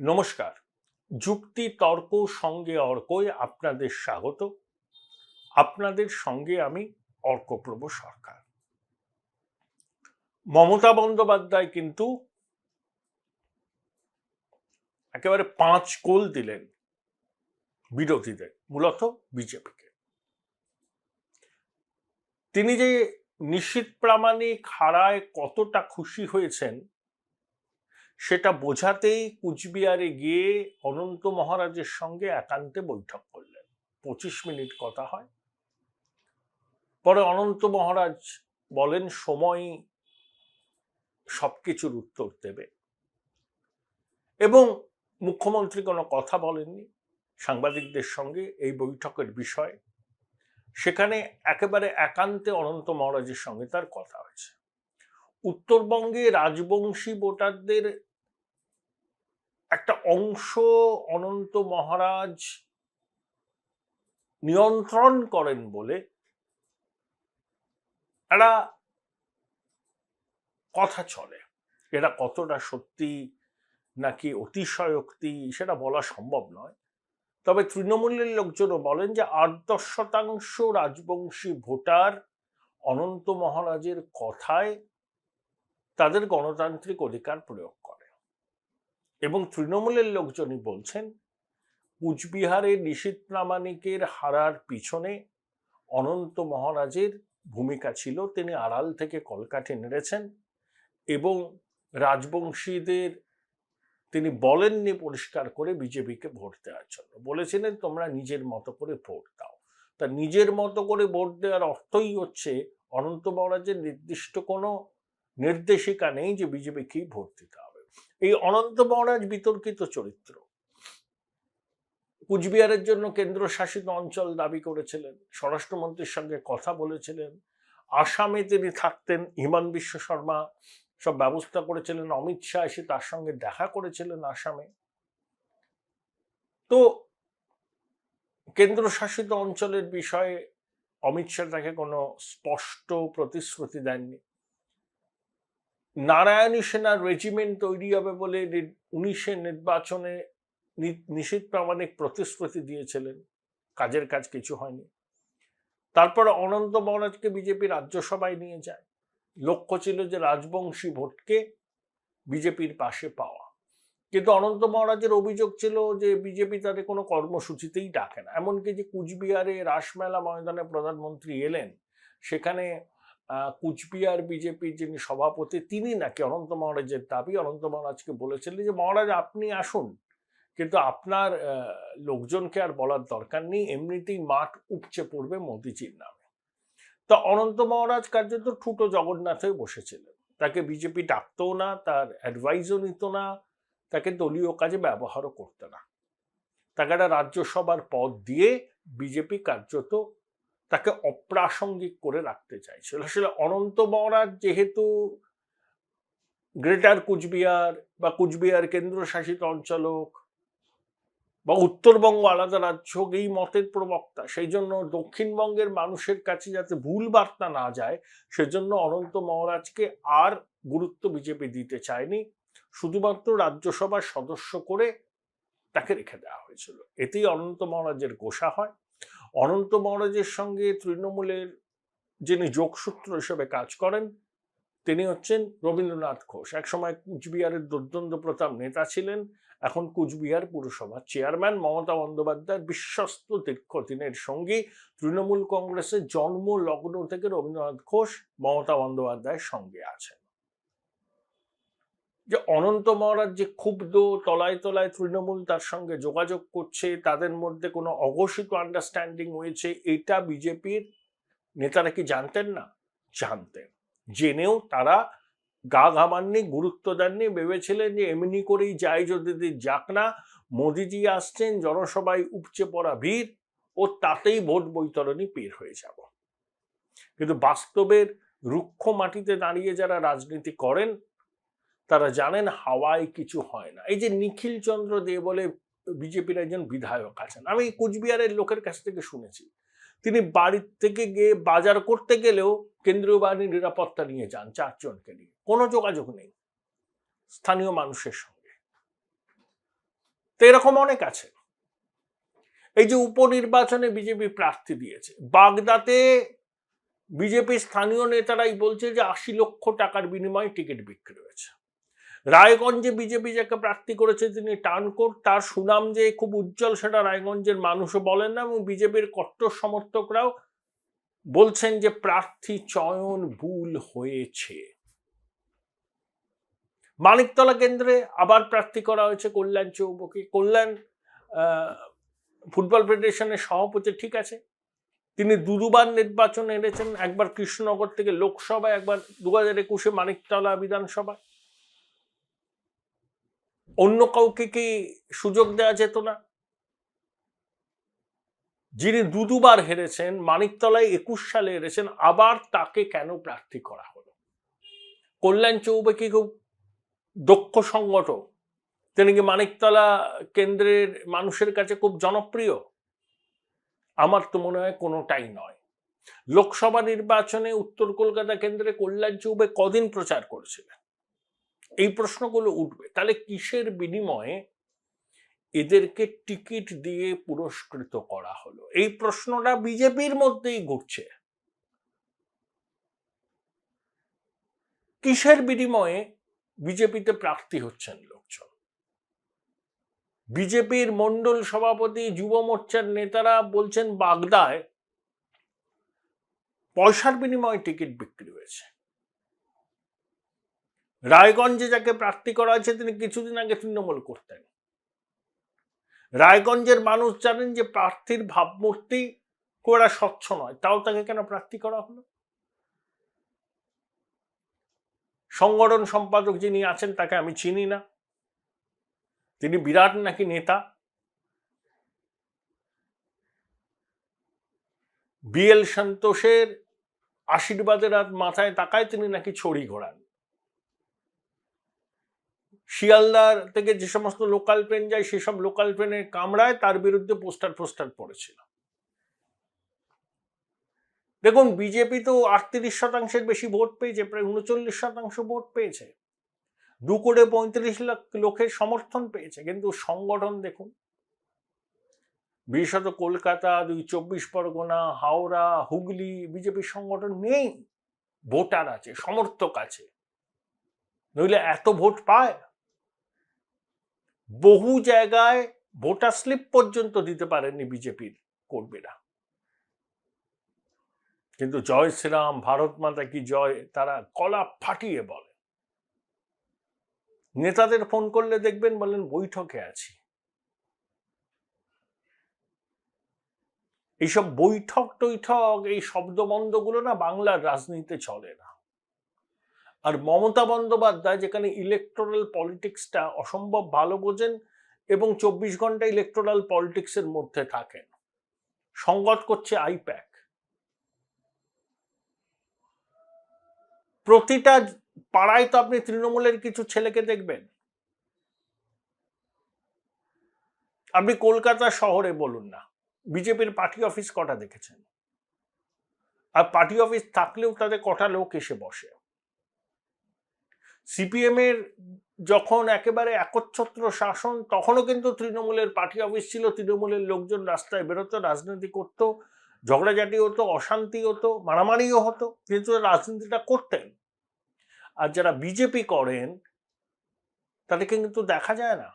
নমস্কার। যুক্তি তর্ক সঙ্গে অর্কয় আপনাদের স্বাগত। আপনাদের সঙ্গে আমি অর্কপ্রভ সরকার। মমতা বন্দ্যোপাধ্যায় কিন্তু একেবারে 5 কোল দিলেন বিরোধীদের, মূলত বিজেপিকে। তিনি যে নিশীথ প্রামাণিক হারায় কতটা খুশি হয়েছেন সেটা বোঝাতেই কুচবিহারে গিয়ে অনন্ত মহারাজের সঙ্গে একান্তে বৈঠক করলেন। 25 মিনিট কথা হয়। পরে অনন্ত মহারাজ বলেন সময় সবকিছুর উত্তর দেবে, এবং মুখ্যমন্ত্রী কোনো কথা বলেননি সাংবাদিকদের সঙ্গে এই বৈঠকের বিষয়ে। সেখানে একেবারে একান্তে অনন্ত মহারাজের সঙ্গে তার কথা হয়েছে। উত্তরবঙ্গে রাজবংশী ভোটারদের একটা অংশ অনন্ত মহারাজ নিয়ন্ত্রণ করেন বলে একটা কথা চলে। এটা কতটা সত্যি নাকি অতিশয়োক্তি সেটা বলা সম্ভব নয়। তবে তৃণমূলের লোকজনও বলেন যে 8-10% রাজবংশী ভোটার অনন্ত মহারাজের কথায় তাদের গণতান্ত্রিক অধিকার প্রয়োগ করে, এবং তৃণমূলের লোকজনই বলছেন কুচবিহারে নিশীথ প্রামাণিকের হারার পিছনে অনন্ত মহারাজের ভূমিকা ছিল। তিনি আড়াল থেকে কলকাঠি নেড়েছেন এবং রাজবংশীদের তিনি বলেননি পরিষ্কার করে বিজেপিকে ভোট দেওয়ার জন্য। বলেছিলেন তোমরা নিজের মতো করে ভোট দাও। তা নিজের মতো করে ভোট দেওয়ার অর্থই হচ্ছে অনন্ত মহারাজের নির্দিষ্ট কোনো নির্দেশিকা নেই যে বিজেপিকেই ভোট দিতে হবে। এই অনন্ত মহারাজ বিতর্কিত চরিত্র। কুচবিহারের জন্য কেন্দ্রশাসিত অঞ্চল দাবি করেছিলেন, স্বরাষ্ট্রমন্ত্রীর সঙ্গে কথা বলেছিলেন, আসামে তিনি থাকতেন, হিমন্ত বিশ্ব শর্মা সব ব্যবস্থা করেছিলেন, অমিত শাহ এসে তার সঙ্গে দেখা করেছিলেন আসামে। তো কেন্দ্রশাসিত অঞ্চলের বিষয়ে অমিত শাহ তাকে কোনো স্পষ্ট প্রতিশ্রুতি দেননি। নারায়ণী সেনার রেজিমেন্ট তৈরি হবে বলে 19 নির্বাচনে নিশীথ প্রামাণিক প্রতিশ্রুতি দিয়েছিলেন, কাজের কাজ কিছু হয়নি। তারপরে অনন্ত মহারাজকে বিজেপি রাজ্যসভায় নিয়ে যায়। লক্ষ্য ছিল যে রাজবংশী ভোটকে বিজেপির পাশে পাওয়া, কিন্তু অনন্ত মহারাজের অভিযোগ ছিল যে বিজেপি তাদের কোনো কর্মসূচিতেই ডাকে না। এমনকি যে কুচবিহারে রাসমেলা ময়দানে প্রধানমন্ত্রী এলেন, সেখানে কুচবিহার বিজেপির যিনি সভাপতি তিনি নাকি অনন্ত মহারাজের দাবি অনন্ত মহারাজকে বলেছিলেন যে মহারাজ আপনি আসুন, কিন্তু আপনার লোকজনকে আর বলার দরকার নেই, এমনিতেই মাঠ উপচে পড়বে মোদিজির নামে। তো অনন্ত মহারাজ কার্যত ঠুটো জগন্নাথ হয়ে বসেছিলেন। তাকে বিজেপি ডাকতো না, তার অ্যাডভাইসও নিত না, তাকে দলীয় কাজে ব্যবহারও করতো না। তাকে একটা রাজ্যসভার পদ দিয়ে বিজেপি কার্যত তাকে অপ্রাসঙ্গিক করে রাখতে চাইছিল। আসলে অনন্ত মহারাজ যেহেতু গ্রেটার কুচবিহার বা কুচবিহার কেন্দ্রশাসিত অঞ্চল হোক বা উত্তরবঙ্গ আলাদা রাজ্য হোক এই মতের প্রবক্তা, সেই জন্য দক্ষিণবঙ্গের মানুষের কাছে যাতে ভুল বার্তা না যায় সেজন্য অনন্ত মহারাজকে আর গুরুত্ব বিজেপি দিতে চায়নি, শুধুমাত্র রাজ্যসভার সদস্য করে তাকে রেখে দেওয়া হয়েছিল। এতেই অনন্ত মহারাজের গোসা হয়। অনন্ত মহারাজের সঙ্গে তৃণমূলের যিনি যোগসূত্র হিসেবে কাজ করেন তিনি হচ্ছেন রবীন্দ্রনাথ ঘোষ। একসময় কুচবিহারের দুর্দণ্ড প্রতাপ নেতা ছিলেন, এখন কুচবিহার পুরসভার চেয়ারম্যান। মমতা বন্দ্যোপাধ্যায়ের বিশ্বস্ত দীর্ঘদিনের সঙ্গী। তৃণমূল কংগ্রেসের জন্ম লগ্ন থেকে রবীন্দ্রনাথ ঘোষ মমতা বন্দ্যোপাধ্যায়ের সঙ্গে আছেন। যে অনন্ত মহারাজ যে ক্ষুব্ধ, তলায় তলায় তৃণমূল তার সঙ্গে যোগাযোগ করছে, তাদের মধ্যে কোনো অঘোষিত আন্ডারস্ট্যান্ডিং হয়েছে, এটা বিজেপির নেতারা কি জানতেন না? জানতেন। জেনেও তারা গা ঘামাননি, গুরুত্ব দেননি, ভেবেছিলেন যে এমনি করেই যাই যদি যাক না, মোদিজি আসছেন, জনসভায় উপচে পড়া ভিড়, ও তাতেই ভোট বৈতরণী পের হয়ে যাব। কিন্তু বাস্তবের রুক্ষ মাটিতে দাঁড়িয়ে যারা রাজনীতি করেন তারা জানেন হাওয়ায় কিছু হয় না। এই যে নিখিল চন্দ্র দে বলে বিজেপির একজন বিধায়ক আছেন, আমি কুচবিহারের লোকের কাছ থেকে শুনেছি, তিনি বাড়ির থেকে গিয়ে বাজার করতে গেলেও কেন্দ্রীয় বাহিনীর নিরাপত্তা নিয়ে যান, 4 জনকে নিয়ে, কোনো যোগাযোগ নেই স্থানীয় মানুষের সঙ্গে। তো এরকম অনেক আছে। এই যে উপনির্বাচনে বিজেপি প্রার্থী দিয়েছে, বাগদাতে বিজেপি স্থানীয় নেতারাই বলছে যে ৮০ লক্ষ টাকার বিনিময়ে টিকিট বিক্রি হয়েছে। রায়গঞ্জে বিজেপি যাকে প্রার্থী করেছে তিনি টানকোট, তার সুনাম যে খুব উজ্জ্বল সেটা রায়গঞ্জের মানুষও বলেন না, এবং বিজেপির কট্টর সমর্থকরাও বলছেন যে প্রার্থী চয়ন ভুল হয়েছে। মানিকতলা কেন্দ্রে আবার প্রার্থী করা হয়েছে কল্যাণ চৌবকে। কল্যাণ ফুটবল ফেডারেশনের সভাপতি, ঠিক আছে, তিনি দুবার নির্বাচন এনেছেন, একবার কৃষ্ণনগর থেকে লোকসভায়, একবার 2021 মানিকতলা বিধানসভা। অন্য কাউকে কি সুযোগ দেওয়া যেত না? যিনি দুবার হেরেছেন, মানিকতলায় 21 সালে হেরেছেন, আবার তাকে কেন প্রার্থী করা হলো? কল্যাণ চৌবে কি খুব দক্ষ সংগঠক? তিনি কি মানিকতলা কেন্দ্রের মানুষের কাছে খুব জনপ্রিয়? আমার তো মনে হয় কোনোটাই নয়। লোকসভা নির্বাচনে উত্তর কলকাতা কেন্দ্রে কল্যাণ চৌবে কদিন প্রচার করেছিলেন? এই প্রশ্নগুলো উঠবে। তাহলে কিসের বিনিময়ে এদেরকে টিকিট দিয়ে পুরস্কৃত করা হলো? এই প্রশ্নটা বিজেপির মধ্যেই ঘুরছে। কিসের বিনিময়ে বিজেপিতে প্রার্থী হচ্ছেন লোকজন? বিজেপির মন্ডল সভাপতি, যুব মোর্চার নেতারা বলছেন বাগদায় পয়সার বিনিময়ে টিকিট বিক্রি হয়েছে। রায়গঞ্জে যাকে প্রার্থী করা হয়েছে তিনি কিছুদিন আগে তৃণমূল করতেন। রায়গঞ্জের মানুষ জানেন যে প্রার্থীর ভাবমূর্তি খুব স্বচ্ছ নয়, তাও তাকে কেন প্রার্থী করা হলো? সংগঠন সম্পাদক যিনি আছেন তাকে আমি চিনি না, তিনি বিরাট নাকি নেতা। বিএল সন্তোষের আশীর্বাদের হাত মাথায় তাকায় তিনি নাকি ছড়ি ঘোরান। শিয়ালদার থেকে যে সমস্ত লোকাল ট্রেন যায় সেসব লোকাল ট্রেনের কামরায় তার বিরুদ্ধে পোস্টার পড়েছিল। দেখুন, বিজেপি তো 38% বেশি ভোট পেয়েছে, প্রায় 39% ভোট পেয়েছে, 2.35 লাখ লোকের সমর্থন পেয়েছে, কিন্তু সংগঠন দেখুন, বিশেষত কলকাতা, 24 পরগনা, হাওড়া, হুগলি, বিজেপির সংগঠন নেই। ভোটার আছে, সমর্থক আছে, নইলে এত ভোট পায়? বহু জায়গায় ভোটার স্লিপ পর্যন্ত দিতে পারেননি বিজেপির কর্মীরা, কিন্তু জয় শ্রীরাম, ভারত মাতা কি জয় তারা গলা ফাটিয়ে বলে। নেতাদের ফোন করলে দেখবেন বলেন বৈঠকে আছি। এইসব বৈঠক টৈঠক, এই শব্দবন্ধগুলো না বাংলার রাজনীতিতে চলে না। আর মমতা বন্দ্যোপাধ্যায় যেখানে ইলেকটোরাল পলিটিক্সটা অসম্ভব ভালো বোঝেন এবং 24 ঘন্টা ইলেকটোরাল পলিটিক্সের মধ্যে থাকেন, সংগত করছে আইপ্যাক। প্রতিটা পাড়ায় তো আপনি তৃণমূলের কিছু ছেলেকে দেখবেন। আপনি কলকাতা শহরে বলুন না, বিজেপির পার্টি অফিস কটা দেখেছেন? আর পার্টি অফিস থাকলেও তাদের কটা লোক এসে বসে? সিপিএম এর যখন একেবারে একচ্ছত্র শাসন, তখনও কিন্তু তৃণমূলের পার্টি অফিস ছিল, তৃণমূলের লোকজন রাস্তায় বেরোতো, রাজনীতি করতো, ঝগড়াঝাটি হতো, অশান্তি হতো, মারামারিও হতো, কিন্তু রাজনীতিটা করতেন। আর যারা বিজেপি করেন তাদেরকে কিন্তু দেখা যায় না।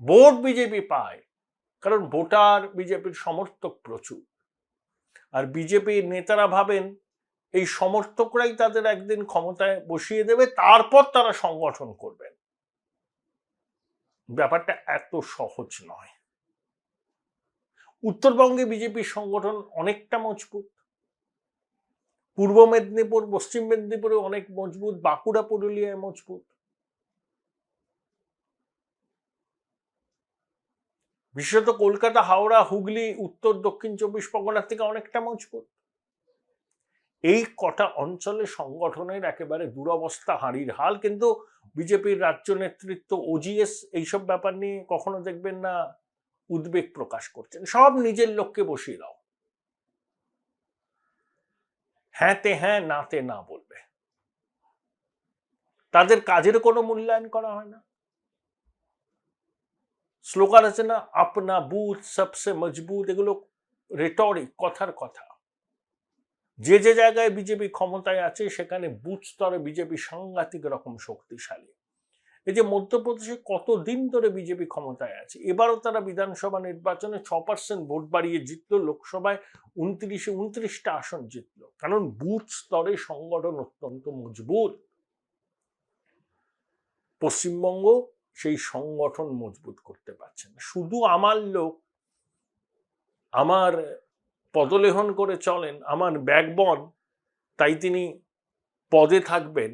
ভোট বিজেপি পায় কারণ ভোটার বিজেপির সমর্থক প্রচুর, আর বিজেপির নেতারা ভাবেন এই সমর্থকরাই তাদের একদিন ক্ষমতায় বসিয়ে দেবে, তারপর তারা সংগঠন করবেন। ব্যাপারটা এত সহজ নয়। উত্তরবঙ্গে বিজেপির সংগঠন অনেকটা মজবুত, পূর্ব মেদিনীপুর, পশ্চিম মেদিনীপুরে অনেক মজবুত, বাঁকুড়া, পুরুলিয়ায় মজবুত, বিশেষত কলকাতা, হাওড়া, হুগলি, উত্তর দক্ষিণ 24 পরগনার থেকে অনেকটা মজবুত। এই কটা অঞ্চলে সংগঠনের একেবারে দুরবস্থা, হাঁড়ির হাল। কিন্তু বিজেপির রাজ্য নেতৃত্ব, ওজিএস এইসব ব্যাপার নিয়ে কখনো দেখবেন না উদ্বেগ প্রকাশ করছেন। সব নিজের লোককে বসিয়ে দাও, হ্যাঁতে হ্যাঁ নাতে না বলবে। তাদের কাজের কোনো মূল্যায়ন করা হয় না। স্লোগান আছে না, আপনা বুথ সবসে মজবুত, এগুলো রেটরিক, কথার কথা। যে যে জায়গায় বিজেপি ক্ষমতায় আছে সেখানে বুথ স্তরে বিজেপি সাংঘাতিক রকম শক্তিশালী। এই যে মধ্যপ্রদেশে কতদিন ধরে বিজেপি ক্ষমতায় আছে, এবারও তারা বিধানসভা নির্বাচনে 6% ভোট বাড়িয়ে জিতলো, লোকসভায় 29টা আসন জিতলো, কারণ বুথ স্তরে সংগঠন অত্যন্ত মজবুত। পশ্চিমবঙ্গ সেই সংগঠন মজবুত করতে পারছে না। শুধু আমার লোক, আমার পদলেহন করে চলেন, আমার ব্যাকবন, তাই তিনি পদে থাকবেন,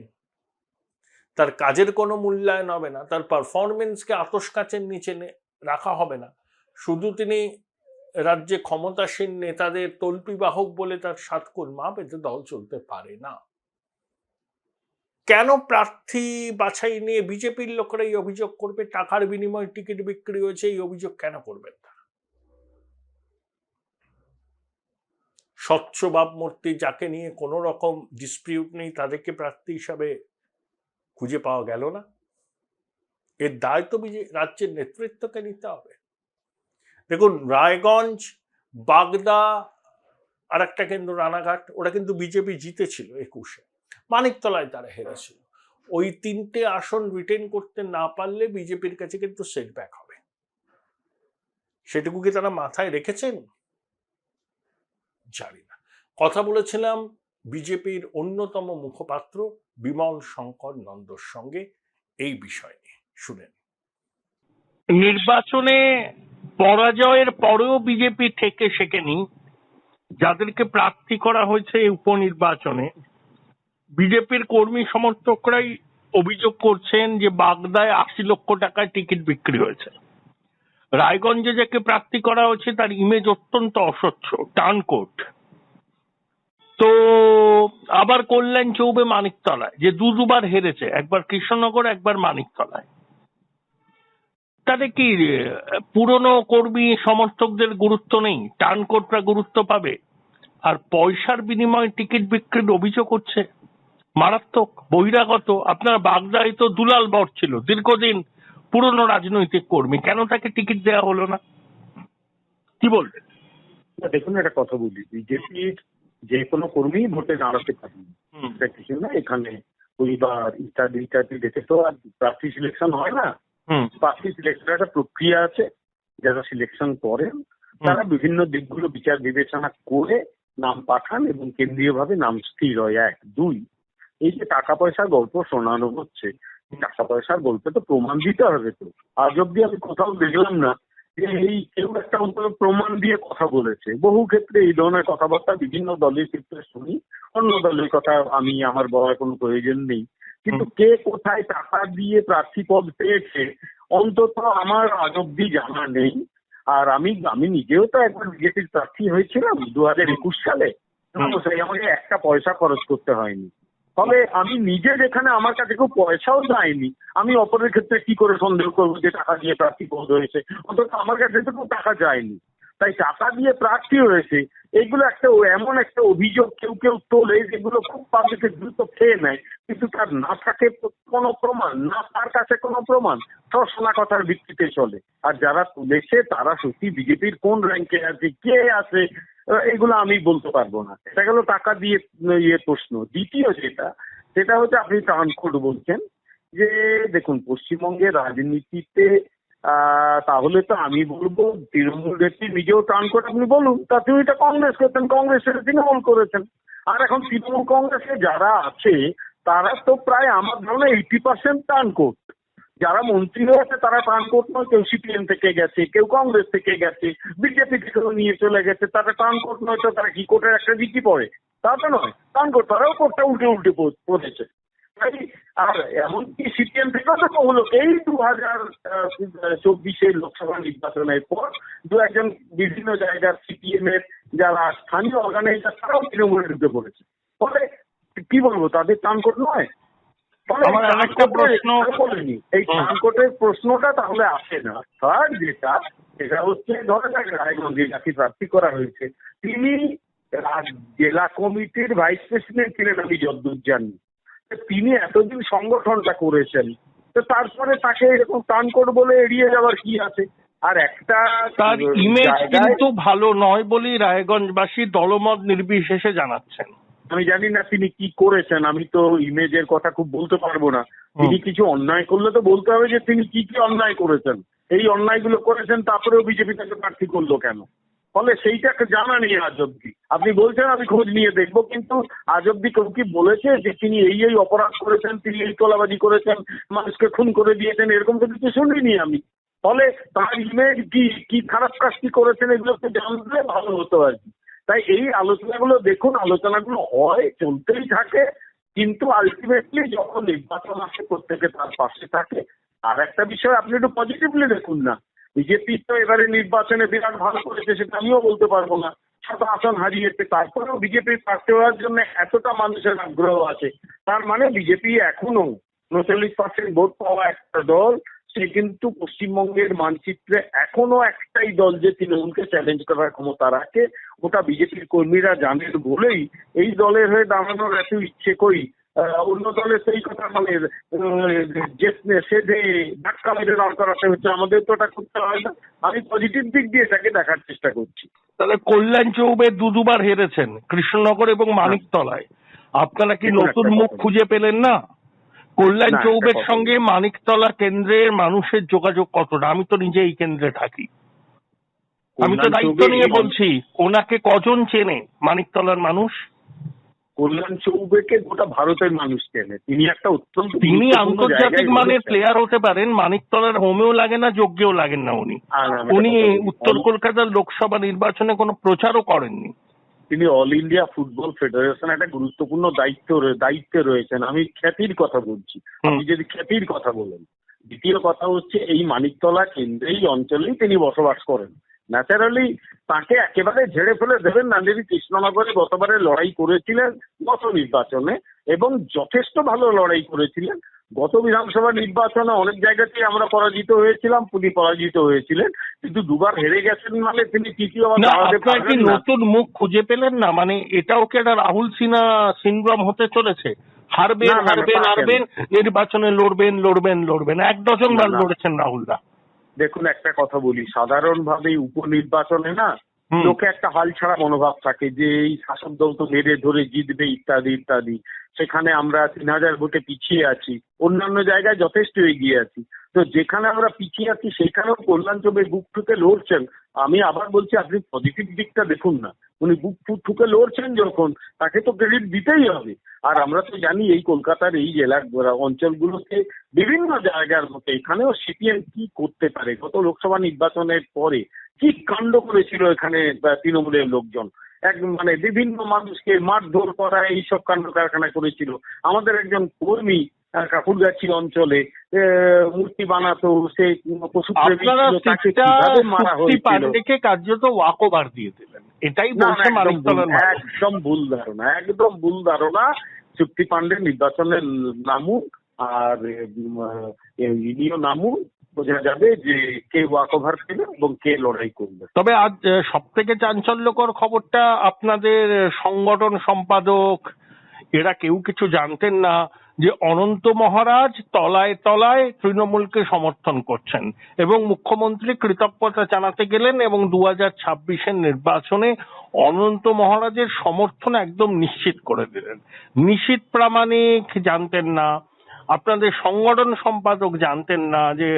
তার কাজের কোনো মূল্যায়ন হবে না, তার পারফরমেন্সকে আতশ কাচের নিচে রাখা হবে না, শুধু তিনি রাজ্যে ক্ষমতাসীন নেতাদের তল্পি বাহক বলে তার সাতকুল মাপ, এতে দল চলতে পারে না। কেন প্রার্থী বাছাই নিয়ে বিজেপির লোকেরা এই অভিযোগ করবে? টাকার বিনিময়ে টিকিট বিক্রি হয়েছে, এই অভিযোগ কেন করবেন তারা? স্বচ্ছ ভাবমূর্তি, যাকে নিয়ে কোনো রকম ডিসপিউট নেই, তাদেরকে প্রার্থী হিসাবে খুঁজে পাওয়া গেল না। এর দায় তো রাজ্যের নেতৃত্বকে নিতে হবে। দেখুন, রায়গঞ্জ, বাগদা, আর একটা কেন্দ্র রানাঘাট, ওরা কিন্তু বিজেপি জিতেছিল 21-এ, মানিকতলায় তারা হেরেছিল। ওই 3টে আসন রিটেন করতে না পারলে বিজেপির কাছে কিন্তু সেটব্যাক হবে। সেটুকু কি তারা মাথায় রেখেছেন? জানি না। কথা বলেছিলাম বিজেপির অন্যতম মুখপাত্র বিমল শঙ্কর নন্দর সঙ্গে এই বিষয় নিয়ে, শুনেন। নির্বাচনে পরাজয়ের পরেও বিজেপি থেকে শেখেনি। যাদেরকে প্রার্থী করা হয়েছে এই উপনির্বাচনে, বিজেপির কর্মী সমর্থকরাই অভিযোগ করছেন যে বাগদায় 80 লক্ষ টাকায় টিকিট বিক্রি হয়েছে। রায়গঞ্জে যাকে প্রার্থী করা হয়েছে তার ইমেজ অত্যন্ত অস্বচ্ছ, টার্নকোট। তো আবার কল্যাণ চৌবে মানিকতলায়, যে দুবার হেরেছে, একবার কৃষ্ণনগর, একবার মানিকতলায়। তাতে কি পুরনো কর্মী সমর্থকদের গুরুত্ব নেই? টার্নকোটরা গুরুত্ব পাবে? আর পয়সার বিনিময়ে টিকিট বিক্রির অভিযোগ হচ্ছে, মারাত্মক, বহিরাগত। আপনার বাগদায় তো দুলাল বর ছিল, দীর্ঘদিন পুরনো রাজনৈতিক কর্মী, কেন তাকে টিকিট দেওয়া হলো না? কি বলবেন? দেখুন, একটা কথা বলি, বিজেপির যে কোনো কর্মী ভোটে দাঁড়াতে পারেনি, কিছু না। এখানে পরিবার ইত্যাদি ইত্যাদি দেখে তো আর প্রার্থী সিলেকশন হয় না। প্রার্থী সিলেকশনের একটা প্রক্রিয়া আছে, যারা সিলেকশন করেন তারা বিভিন্ন দিকগুলো বিচার বিবেচনা করে নাম পাঠান এবং কেন্দ্রীয়ভাবে নাম স্থির হয়। 1, 2, এই যে টাকা পয়সার গল্প শোনানো হচ্ছে, টাকা পয়সার গল্পে তো প্রমাণ দিতে হবে। তো আজ অব্দি আমি কোথাও দেখলাম না যে এই কেউ একটা অন্তত প্রমাণ দিয়ে কথা বলেছে। বহু ক্ষেত্রে এই ধরনের কথাবার্তা বিভিন্ন দলের ক্ষেত্রে শুনি, অন্য দলের কথা আমি আমার বলার কোনো প্রয়োজন নেই। কিন্তু কে কোথায় টাকা দিয়ে প্রার্থী পদ পেয়েছে অন্তত আমার আজ অব্দি জানা নেই। আর আমি নিজেও তো একবার বিজেপির প্রার্থী হয়েছিলাম 2021 সালে, সেই আমাকে একটা পয়সা খরচ করতে হয়নি। তবে আমি নিজে যেখানে আমার কাছে কেউ পয়সাও দেয়নি, আমি অপরের ক্ষেত্রে কি করে সন্দেহ করবো যে টাকা দিয়ে প্রার্থী পদ হয়েছে? অন্তত আমার কাছে তো কেউ টাকা যায়নি, তাই টাকা দিয়ে প্রার্থী হয়েছে এগুলো একটা এমন একটা অভিযোগ কেউ কেউ তোলে যেগুলো খুব পাবলিকের দ্রুত খেয়ে নেয়, কিন্তু তার না থাকে কোনো প্রমাণ, না তার কাছে কোনো প্রমাণ, সব শোনা কথার ভিত্তিতে চলে। আর যারা তুলেছে তারা সত্যি বিজেপির কোন র্যাঙ্কে আছে, কে আছে, এগুলো আমি বলতে পারবো না। এটা গেল টাকা দিয়ে প্রশ্ন। দ্বিতীয় সেটা হচ্ছে আপনি ট্রান্সপোর্ট বলছেন যে, দেখুন পশ্চিমবঙ্গের রাজনীতিতে তাহলে তো আমি বলবো তৃণমূল নেত্রী নিজেও ট্রান্সপোর্ট, আপনি বলুন তা তিনি এটা কংগ্রেস করতেন, কংগ্রেস সেটা তৃণমূল করেছেন। আর এখন তৃণমূল কংগ্রেসে যারা আছে তারা তো প্রায় আমার ধারণা 80% ট্রান্সপোর্ট। যারা মন্ত্রী হয়েছে তারা ট্রান্সপোর্ট নয়, কেউ সিপিএম থেকে গেছে, কেউ কংগ্রেস থেকে গেছে, বিজেপি থেকেও নিয়ে চলে গেছে, তারা ট্রান্সপোর্ট নয় তো তারা কি কোর্টের একটা রীতি পড়ে? তা তো নয়, ট্রান্সপোর্ট, তারাও কোর্টটা উল্টে পড়েছে। তাই আর এমনকি সিপিএম থেকেও তো হলো এই 2024 লোকসভা নির্বাচনের পর 2-1 বিভিন্ন জায়গার সিপিএম এর যারা স্থানীয় অর্গানাইজার তারাও তৃণমূলে ঢুকে পড়েছে। ফলে কি বলবো, তাদের ট্রান্সপোর্ট নয়। এই ট্রান্সপোর্টের প্রশ্নটা তাহলে আসে না। থার্ড সেটা হচ্ছে, ধরে রাখ রায়গঞ্জে যাকে প্রার্থী করা হয়েছে তিনি জেলা কমিটির ভাইস প্রেসিডেন্ট ছিলেন, আমি যতদূর জানি। তিনি এতদিন সংগঠনটা করেছেন, তো তারপরে তাকে এরকম ট্রান্সপোর্ট বলে এড়িয়ে যাওয়ার কি আছে? আর একটা তার ইমেজ জায়গায় কিন্তু ভালো নয় বলেই রায়গঞ্জবাসী দলমত নির্বিশেষে জানাচ্ছেন। আমি জানি না তিনি কি করেছেন, আমি তো ইমেজের কথা খুব বলতে পারবো না। তিনি কিছু অন্যায় করলে তো বলতে হবে যে তিনি কি কি অন্যায় করেছেন। এই অন্যায়গুলো করেছেন, তারপরেও বিজেপি তাকে প্রার্থী করলো কেন? ফলে সেইটাকে জানা নেই আজ অব্দি। আপনি বলছেন আমি খোঁজ নিয়ে দেখবো, কিন্তু আজ অব্দি কেউ কি বলেছে যে তিনি এই অপরাধ করেছেন, তিনি এই তোলাবাজি করেছেন, মানুষকে খুন করে দিয়েছেন, এরকম তো কিছু শুনিনি আমি। ফলে তার ইমেজ কি খারাপ কাজটি করেছেন এগুলোকে জানলে ভালো হতো আর কি। তাই এই আলোচনাগুলো দেখুন, আলোচনাগুলো হয়, চলতেই থাকে, কিন্তু আলটিমেটলি যখন নির্বাচন আসে প্রত্যেকে তার পাশে থাকে। আর একটা বিষয় আপনি একটু পজিটিভলি দেখুন না, বিজেপি তো এবারে নির্বাচনে বিরাট ভালো করেছে, সেটা আমিও বলতে পারবো না। 7 আসন হারিয়েছে, তারপরেও বিজেপির প্রার্থী হওয়ার জন্য এতটা মানুষের আগ্রহ আছে, তার মানে বিজেপি এখনো 39% ভোট পাওয়া একটা দল। সে কিন্তু পশ্চিমবঙ্গের মানচিত্রে এখনো একটাই দল যে তৃণমূলকে চ্যালেঞ্জ করার ক্ষমতা রাখে, ওটা বিজেপির কর্মীরা জানেন বলেই এই দলের হয়ে দাঁড়ানোর এত ইচ্ছে করি। অন্য দলের সেই কথা মানে সে যে ধাক্কা মেরে দাঁড় করাতে হচ্ছে, আমাদের তো ওটা করতে হয় না। আমি পজিটিভ দিক দিয়ে এটাকে দেখার চেষ্টা করছি। তাহলে কল্যাণ চৌবে দুবার হেরেছেন, কৃষ্ণনগর এবং মানিকতলায়। আপনারা কি নতুন মুখ খুঁজে পেলেন না? কল্যাণ চৌবের সঙ্গে মানিকতলা কেন্দ্রের মানুষের যোগাযোগ কতটা? আমি তো নিজে এই কেন্দ্রে থাকি, আমি তো দায়িত্ব নিয়ে বলছি। ওনাকে কজন চেনে মানিকতলার মানুষ? কল্যাণ চৌবেকে গোটা ভারতের মানুষ চেনে। তিনি একটা অত্যন্ত তিনি আন্তর্জাতিক মানের প্লেয়ার হতে পারেন, মানিকতলার হোমেও লাগেন না, যজ্ঞেও লাগেন না উনি। উনি উত্তর কলকাতার লোকসভা নির্বাচনে কোনো প্রচারও করেননি। তিনি অল ইন্ডিয়া ফুটবল ফেডারেশন একটা গুরুত্বপূর্ণ দায়িত্বে রয়েছেন। আমি খ্যাতির কথা বলছি, আপনি যদি খ্যাতির কথা বলেন। দ্বিতীয় কথা হচ্ছে এই মানিকতলা কেন্দ্রেই অঞ্চলেই তিনি বসবাস করেন। ন্যাচারালি তাকে একেবারে ঝেড়ে ফেলে দেবেন না। তিনি কৃষ্ণনগরে গতবারে লড়াই করেছিলেন গত নির্বাচনে, এবং যথেষ্ট ভালো লড়াই করেছিলেন। গত বিধানসভা নির্বাচনে অনেক জায়গাতেই আমরা পরাজিত হয়েছিলাম, তিনি পরাজিত হয়েছিলেন, কিন্তু দুবার হেরে গেছেন মানে তিনি তৃতীয়বার দাঁড়াতে পারবেন না। নতুন মুখ খুঁজে পেলেন না মানে এটাও কি একটা রাহুল সিনহা সিনড্রোম হতে চলেছে? হারবেন, নির্বাচনে লড়বেন। 1 ডজন বার লড়েছেন রাহুলদা। দেখুন একটা কথা বলি, সাধারণভাবে উপনির্বাচনে না লোকে একটা হাল ছাড়া মনোভাব থাকে যে এই শাসক দল তো মেরে ধরে জিতবে ইত্যাদি ইত্যাদি। সেখানে আমরা 3000 ভোটে পিছিয়ে আছি, অন্যান্য জায়গায় যথেষ্ট এগিয়ে আছি। তো যেখানে আমরা পিছিয়ে আছি সেখানেও কল্যাণ চৌবে বুক ঠুকে লড়ছেন। আমি আবার বলছি, আপনি পজিটিভ দিকটা দেখুন না। উনি বুক ঠুকে লড়ছেন যখন, তাকে তো ক্রেডিট দিতেই হবে। আর আমরা তো জানি এই কলকাতার এই জেলার অঞ্চলগুলোতে বিভিন্ন জায়গার মতো এখানেও সিপিএম কি করতে পারে। গত লোকসভা নির্বাচনের পরে কি কাণ্ড করেছিল এখানে তৃণমূলের লোকজন, মানে বিভিন্ন মানুষকে মারধর করা, এইসব কাণ্ড কারখানা করেছিল। আমাদের একজন কর্মী কাকুরগাছি অঞ্চলে মূর্তি বানাতো, সে পশুপ্রেমী ছিল, তাকে কিভাবে মারা হয়েছিল। কার্যত ওয়াকওভার দিয়ে দিলেন, এটাই বলছে মানিকতলার মানুষ। একদম ভুল ধারণা। চুক্তি পাণ্ডে নির্বাচনে নামুক আর ইনিও নামুক, বোঝা যাবে যে কে ওয়াকওভার করবে এবং কে লড়াই করবে। তবে আজ সব থেকে চাঞ্চল্যকর খবরটা, আপনাদের সংগঠন সম্পাদক এরা কেউ কিছু জানতেন না যে অনন্ত মহারাজ তলায় তলায় তৃণমূলকে সমর্থন করছেন, এবং মুখ্যমন্ত্রী কৃতজ্ঞতা জানাতে গেলেন এবং 2026-এর নির্বাচনে অনন্ত মহারাজের সমর্থন একদম নিশ্চিত করে দিলেন। নিশীথ প্রামাণিক জানতেন না, আপনাদের সংগঠন সম্পাদক জানতেন না যে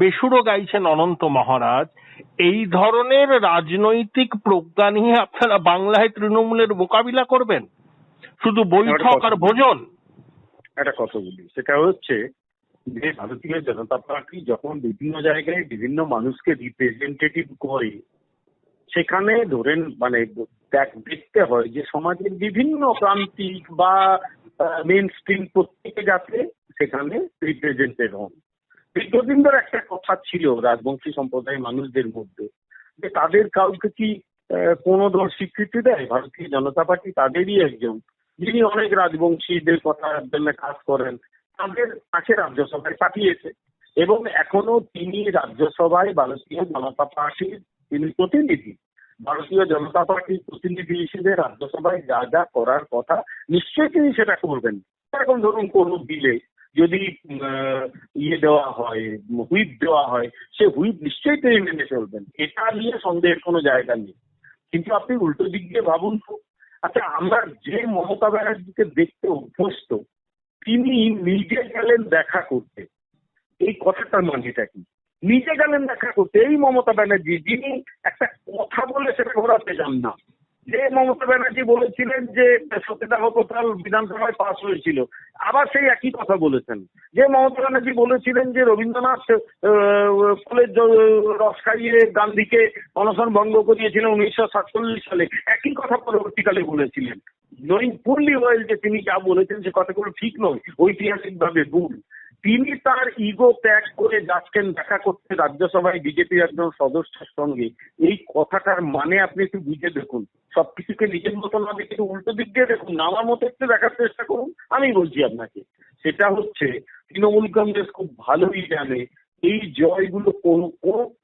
বেসুরো গাইছেন অনন্ত মহারাজ। এই ধরনের রাজনৈতিক প্রজ্ঞা নিয়ে আপনারা বাংলায় তৃণমূলের মোকাবিলা করবেন? শুধু বৈঠক আর ভোজন? একটা কথা বলি, সেটা হচ্ছে যে ভারতীয় জনতা পার্টি যখন বিভিন্ন জায়গায় বিভিন্ন মানুষকে রিপ্রেজেন্টেটিভ করে, সেখানে ধরেন মানে দেখতে হয় যে সমাজের বিভিন্ন প্রান্তিক বা মেইন স্ট্রিম প্রত্যেকে যাতে সেখানে রিপ্রেজেন্টেড হন। দীর্ঘদিন ধরে একটা কথা ছিল রাজবংশী সম্প্রদায়ের মানুষদের মধ্যে যে তাদের কাউকে কি কোনো দল স্বীকৃতি দেয়? ভারতীয় জনতা পার্টি তাদেরই একজন, যিনি অনেক রাজবংশীদের কথার জন্য কাজ করেন, তাদের কাছে রাজ্যসভায় পাঠিয়েছে এবং এখনো তিনি রাজ্যসভায় ভারতীয় জনতা পার্টির তিনি প্রতিনিধি। ভারতীয় জনতা পার্টির প্রতিনিধি হিসেবে রাজ্যসভায় যা যা করার কথা নিশ্চয়ই তিনি সেটা করবেন। এখন ধরুন কোনো বিলে যদি দেওয়া হয়, হুইপ দেওয়া হয়, সে হুইপ নিশ্চয়ই তিনি মেনে চলবেন, এটা নিয়ে সন্দেহের কোনো জায়গা নেই। কিন্তু আপনি উল্টো দিক দিয়ে ভাবুন তো, আচ্ছা আমরা যে মমতা ব্যানার্জিকে দেখতে অভ্যস্ত, তিনি নিজে গেলেন দেখা করতে, এই কথাটার মানেটা কি? নিজে গেলেন দেখা করতে এই মমতা ব্যানার্জি, যিনি একটা কথা বলে সেটা ঘোরাতে যান না। যে মমতা ব্যানার্জি বলেছিলেন যে সতীদাহ প্রথা বিধানসভায় পাস হয়েছিল, আবার সেই একই কথা বলেছেন। যে মমতা ব্যানার্জি বলেছিলেন যে রবীন্দ্রনাথ ফুলের রস খাইয়ে গান্ধীকে অনশন ভঙ্গ করিয়েছিলেন 1947 সালে, একই কথা পরবর্তীকালে বলেছিলেন, নোয়িং ফুললি ওয়েল যে তিনি যা বলেছেন সে কথাগুলো ঠিক নয়, ঐতিহাসিকভাবে ভুল। তিনি তার ইগো ত্যাগ করে যাচ্ছেন দেখা করতে রাজ্যসভায় বিজেপির একজন সদস্যের সঙ্গে। এই কথাটার মানে আপনি একটু বুঝে দেখুন, সবকিছুকে নিজের মতো না দেখে উল্টো দিক দিয়ে দেখুন, আমার মতো একটু দেখার চেষ্টা করুন। আমি বলছি আপনাকে, সেটা হচ্ছে তৃণমূল কংগ্রেস খুব ভালোই জানে এই জয়গুলো কোন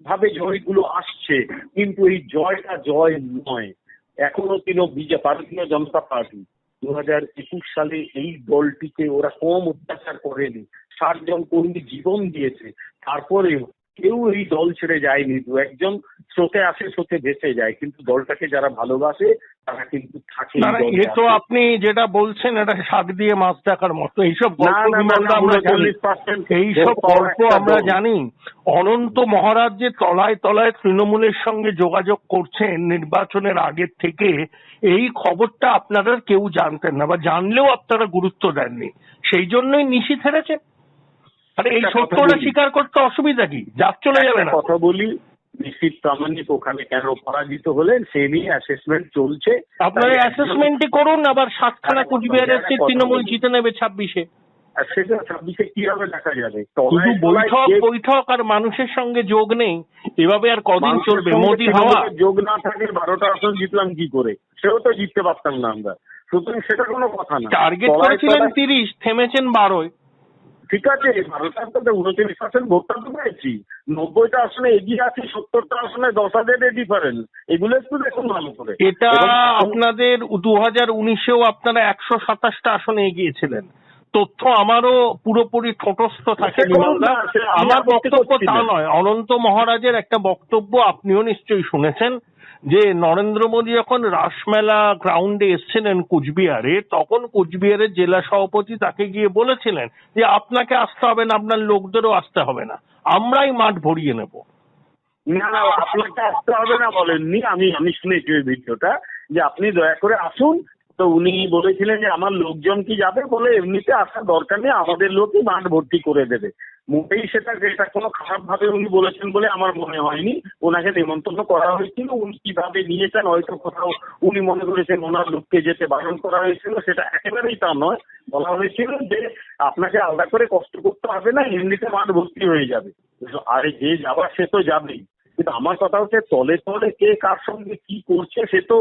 ভাবে জয়গুলো আসছে, কিন্তু এই জয়টা জয় নয়। এখনো ভারতীয় জনতা পার্টি 2021 সালে এই দলটিকে ওরা কম অত্যাচার করেনি, 60 জন কর্মী জীবন দিয়েছে, তারপরেও কেউ এই দল ছেড়ে যায়নি। দু একজন স্রোতে আসে, স্রোতে ভেসে যায়, কিন্তু দলটাকে যারা ভালোবাসে তারা কিন্তু থাকে। এ তো আপনি যেটা বলছেন এটা শাক দিয়ে মাছ ডাকার মতো। এইসব গল্প আমরা জানি। অনন্ত মহারাজ যে তলায় তলায় তৃণমূলের সঙ্গে যোগাযোগ করছেন নির্বাচনের আগের থেকে, এই খবরটা আপনারা কেউ জানতেন না, বা জানলেও আপনারা গুরুত্ব দেননি, সেই জন্যই নিশীথ হেরেছে। আরে এই সত্যটা স্বীকার করতে অসুবিধা কি? যাক চলে যাবে না। কথা বলি, নিশীথ প্রামাণিক ওখানে কেন পরাজিত হলেন সে নিয়ে অ্যাসেসমেন্ট চলছে। আপনারা অ্যাসেসমেন্টই করুন, আবার 7খানা কুচবিহারের সিট তৃণমূল জিতে নেবে 26-এ। সেটা 26-এ কিভাবে দেখা যাবে? শুধু বৈঠক আর মানুষের সঙ্গে যোগ নেই, এভাবে আর কদিন চলবে? মোদি হওয়া যোগ না থাকে 12টা আসন জিতলাম কি করে? সেও তো জিততে পারতাম না আমরা, সুতরাং সেটা কোনো কথা না। টার্গেট করেছিলেন 30, থেমেছেন 12। ঠিক আছে, 29% ভোটটা তো পেয়েছি, 90টা আসনে এগিয়ে আছি, 70টা আসনে 10,000 ডিফারেন্স, এগুলো একটু দেখুন ভালো করে। এটা আপনাদের 2019-এও আপনারা 127টা আসনে এগিয়েছিলেন। তথ্য আমারও পুরোপুরি ঠোঁটস্থ থাকে। আমার বক্তব্য তা নয়, অনন্ত মহারাজের একটা বক্তব্য আপনিও নিশ্চয়ই শুনেছেন, যে নরেন্দ্র মোদী যখন রাসমেলা গ্রাউন্ডে এসেছিলেন কুচবিহারে, তখন কুচবিহারের জেলা সভাপতি তাকে গিয়ে বলেছিলেন যে আপনাকে আসতে হবে না, আপনার লোকদেরও আসতে হবে না, আমরাই মাঠ ভরিয়ে নেব। না, আপনাকে আসতে হবে না বলেননি, আমি শুনেছি ওই ভিডিওটা, যে আপনি দয়া করে আসুন। তো উনি বলেছিলেন যে আমার লোকজন কি যাবে, বলে এমনিতে আসার দরকার নেই, আমাদের লোকই মাঠ ভর্তি করে দেবে। মোটেই এটা কোনো খারাপ ভাবে উনি বলেছেন বলে আমার মনে হয়নি। ওনাকে নেমন্তন্ন করা হয়েছিল, উনি কিভাবে নিয়েছেন হয়তো কোথাও উনি মনে করেছেন ওনার লোককে যেতে বারণ করা হয়েছিল, সেটা একেবারেই তা নয়। বলা হয়েছিল যে আপনাকে আলাদা করে কষ্ট করতে হবে না, এমনিতে মাঠ ভর্তি হয়ে যাবে। আরে যে যাবার সে তো যাবেই, কিন্তু আমার কথা হচ্ছে তলে তলে কে কার সঙ্গে কি করছে সে তো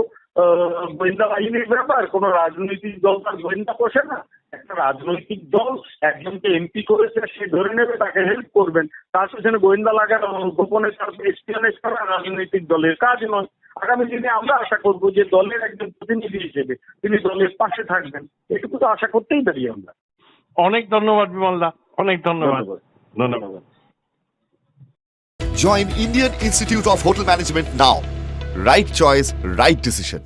গোয়েন্দা বাহিনীর ব্যাপার। কোন রাজনৈতিক দল তার গোয়েন্দা পোষে না। একটা রাজনৈতিক দল একজনকে এমপি করেছে, সে ধরে নেবে, তাকে হেল্প করবেন, তার পেছনে গোয়েন্দা লাগানো, গোপনে এসপিওনেজ করা রাজনৈতিক দলের কাজ নয়। আগামী দিনে আমরা আশা করবো যে দলের একজন প্রতিনিধি হিসেবে তিনি দলের পাশে থাকবেন, এটুকু তো আশা করতেই পারি আমরা। অনেক ধন্যবাদ বিমলদা, অনেক ধন্যবাদ। ধন্যবাদ। Join Indian Institute of Hotel Management now. Right choice, right decision.